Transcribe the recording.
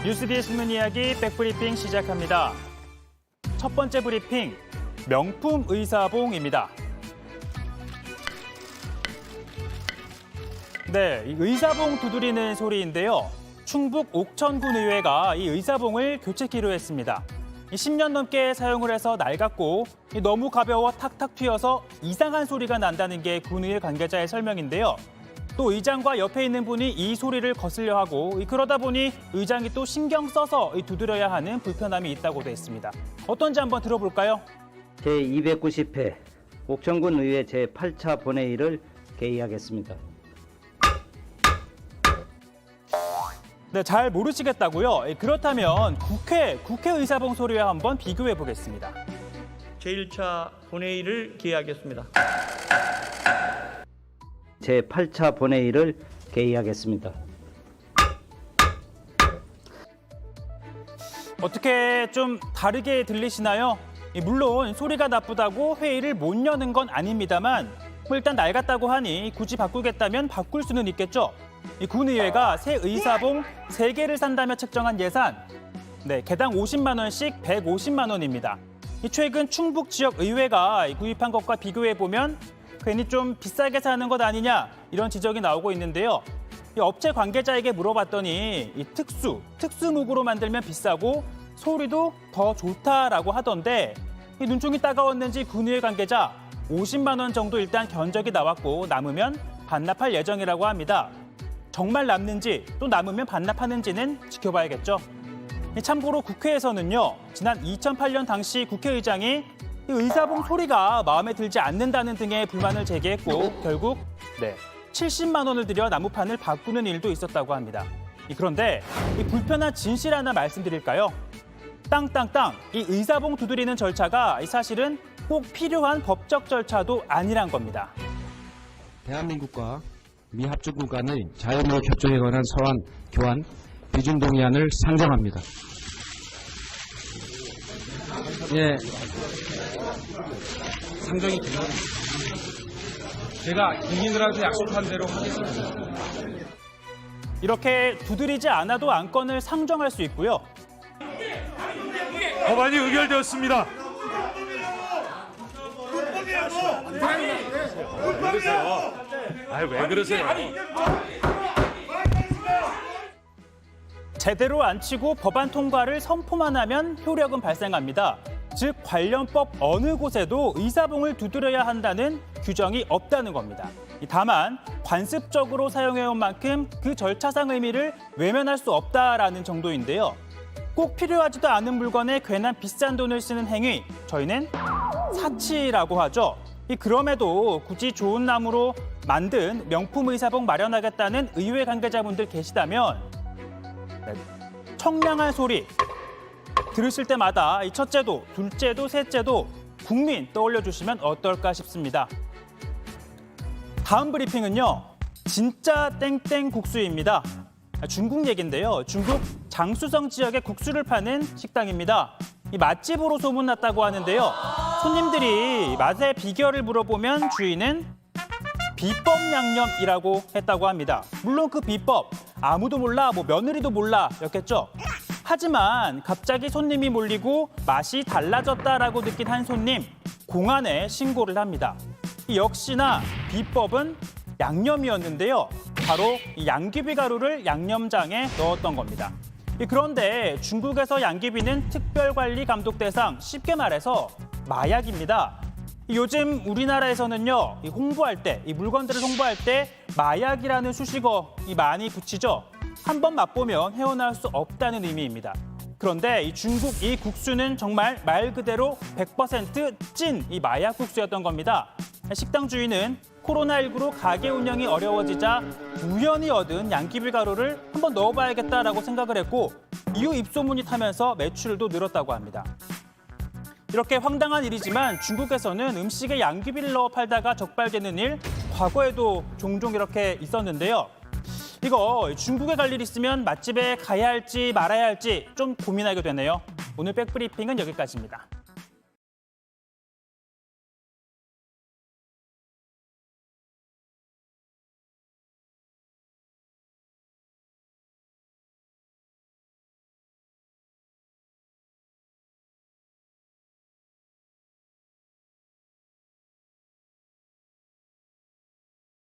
뉴스디의 숨은 이야기 백브리핑 시작합니다. 첫 번째 브리핑, 명품 의사봉입니다. 네, 이 의사봉 두드리는 소리인데요. 충북 옥천군 의회가 이 의사봉을 교체키로 했습니다. 10년 넘게 사용을 해서 낡았고 너무 가벼워 탁탁 튀어서 이상한 소리가 난다는 게 군의회 관계자의 설명인데요. 또 의장과 옆에 있는 분이 이 소리를 거슬려 하고 그러다 보니 의장이 또 신경 써서 두드려야 하는 불편함이 있다고도 했습니다. 어떤지 한번 들어볼까요? 제290회 옥천군 의회 제8차 본회의를 개의하겠습니다. 네, 잘 모르시겠다고요? 그렇다면 국회 의사봉 소리와 한번 비교해 보겠습니다. 제1차 본회의를 개의하겠습니다. 제8차 본회의를 개의하겠습니다. 어떻게 좀 다르게 들리시나요? 물론 소리가 나쁘다고 회의를 못 여는 건 아닙니다만 일단 낡았다고 하니 굳이 바꾸겠다면 바꿀 수는 있겠죠. 군의회가 새 의사봉 3개를 산다며 책정한 예산, 개당 50만 원씩 150만 원입니다. 최근 충북 지역 의회가 구입한 것과 비교해 보면 괜히 좀 비싸게 사는 것 아니냐 이런 지적이 나오고 있는데요. 업체 관계자에게 물어봤더니 특수무구로 만들면 비싸고 소리도 더 좋다라고 하던데 눈총이 따가웠는지 군의회 관계자 50만 원 정도 일단 견적이 나왔고 남으면 반납할 예정이라고 합니다. 정말 남는지 또 남으면 반납하는지는 지켜봐야겠죠. 참고로 국회에서는요. 지난 2008년 당시 국회의장이 의사봉 소리가 마음에 들지 않는다는 등의 불만을 제기했고 결국 70만 원을 들여 나무판을 바꾸는 일도 있었다고 합니다. 그런데 이 불편한 진실 하나 말씀드릴까요? 땅땅땅 이 의사봉 두드리는 절차가 사실은 꼭 필요한 법적 절차도 아니란 겁니다. 대한민국과 미 합중국 간의 자유무역 협정에 관한 서한 교환 비준 동의안을 상정합니다. 예, 상정이 됩니다. 제가 국민들한테 약속한 대로 하겠습니다. 이렇게 두드리지 않아도 안건을 상정할 수 있고요. 법안이 의결되었습니다. 왜 그러세요? 제대로 안 치고 법안 통과를 선포만 하면 효력은 발생합니다. 즉 관련법 어느 곳에도 의사봉을 두드려야 한다는 규정이 없다는 겁니다. 다만 관습적으로 사용해온 만큼 그 절차상 의미를 외면할 수 없다라는 정도인데요. 꼭 필요하지도 않은 물건에 괜한 비싼 돈을 쓰는 행위, 저희는 사치라고 하죠. 그럼에도 굳이 좋은 나무로 만든 명품 의사봉 마련하겠다는 의회 관계자분들 계시다면 청량한 소리 들으실 때마다 첫째도, 둘째도, 셋째도 국민 떠올려 주시면 어떨까 싶습니다. 다음 브리핑은요. 진짜 땡땡 국수입니다. 중국 얘기인데요. 중국 장쑤성 지역의 국수를 파는 식당입니다. 이 맛집으로 소문났다고 하는데요. 손님들이 맛의 비결을 물어보면 주인은 비법 양념이라고 했다고 합니다. 물론 그 비법 아무도 몰라, 며느리도 몰라였겠죠. 하지만 갑자기 손님이 몰리고 맛이 달라졌다라고 느낀 한 손님, 공안에 신고를 합니다. 역시나 비법은 양념이었는데요. 바로 이 양귀비 가루를 양념장에 넣었던 겁니다. 그런데 중국에서 양귀비는 특별관리 감독 대상, 쉽게 말해서 마약입니다. 요즘 우리나라에서는요, 홍보할 때, 이 물건들을 홍보할 때 마약이라는 수식어 많이 붙이죠. 한번 맛보면 헤어나올 수 없다는 의미입니다. 그런데 이 중국 이 국수는 정말 말 그대로 100% 찐 이 마약 국수였던 겁니다. 식당 주인은 코로나19로 가게 운영이 어려워지자 우연히 얻은 양귀비 가루를 한번 넣어봐야겠다라고 생각을 했고 이후 입소문이 타면서 매출도 늘었다고 합니다. 이렇게 황당한 일이지만 중국에서는 음식에 양귀비를 넣어 팔다가 적발되는 일 과거에도 종종 이렇게 있었는데요. 이거 중국에 갈 일 있으면 맛집에 가야 할지 말아야 할지 좀 고민하게 되네요. 오늘 백브리핑은 여기까지입니다.